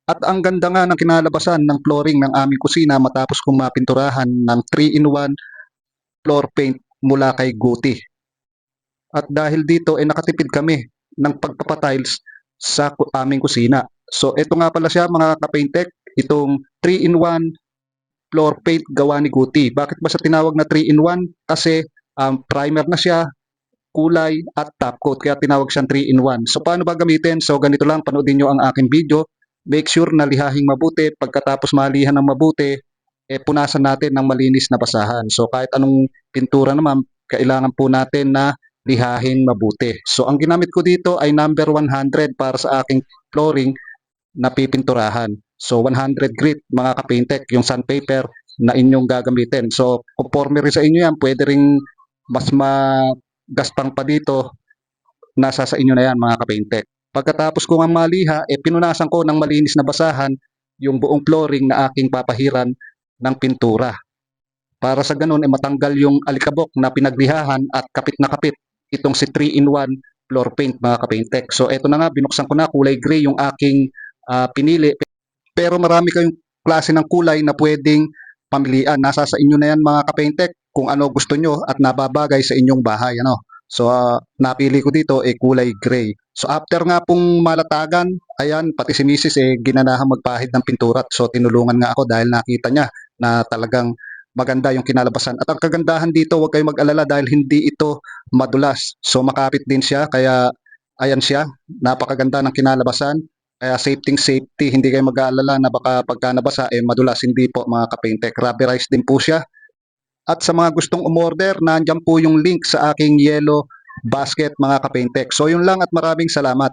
At ang ganda nga ng kinalabasan ng flooring ng aming kusina matapos kong mapinturahan ng 3-in-1 floor paint mula kay Guti. At dahil dito ay nakatipid kami ng pagpapatiles sa aming kusina. So ito nga pala siya mga kapaintek, itong 3-in-1 floor paint gawa ni Guti. Bakit ba siya tinawag na 3-in-1? Kasi primer na siya, kulay at top coat, kaya tinawag siyang 3-in-1. So paano ba gamitin? So ganito lang, panoodin nyo ang aking video. Make sure na lihahing mabuti. Pagkatapos malihan ng mabuti, punasan natin ng malinis na basahan. So kahit anong pintura naman, kailangan po natin na lihahin mabuti. So ang ginamit ko dito ay number 100 para sa aking flooring na pipinturahan. So 100 grit mga kapaintek, yung sandpaper na inyong gagamitin. So conforme rin sa inyo yan, pwede ring mas magaspang pa dito, nasa sa inyo na yan mga kapaintek. Pagkatapos ko nga maliha, pinunasan ko ng malinis na basahan yung buong flooring na aking papahiran ng pintura. Para sa ganun, matanggal yung alikabok na pinaglihahan at kapit na kapit itong si 3-in-1 floor paint mga kapaintek. So eto na nga, binuksan ko na, kulay gray yung aking pinili. Pero marami kayong klase ng kulay na pwedeng pamilian. Nasa sa inyo na yan mga kapaintek kung ano gusto nyo at nababagay sa inyong bahay. Ano? So napili ko dito kulay gray. So after nga pong malatagan, ayan, pati si Mrs. ginanahan magpahid ng pintura. So tinulungan nga ako dahil nakita niya na talagang maganda yung kinalabasan. At ang kagandahan dito, huwag kayong mag-alala dahil hindi ito madulas. So makapit din siya, kaya ayan siya, napakaganda ng kinalabasan. Kaya safety, hindi kayo mag-aalala na baka pagka nabasa, madulas. Hindi po mga kapaintek, rubberized din po siya. At sa mga gustong umorder, nandyan po yung link sa aking yellow basket mga kapaintek. So yun lang at maraming salamat.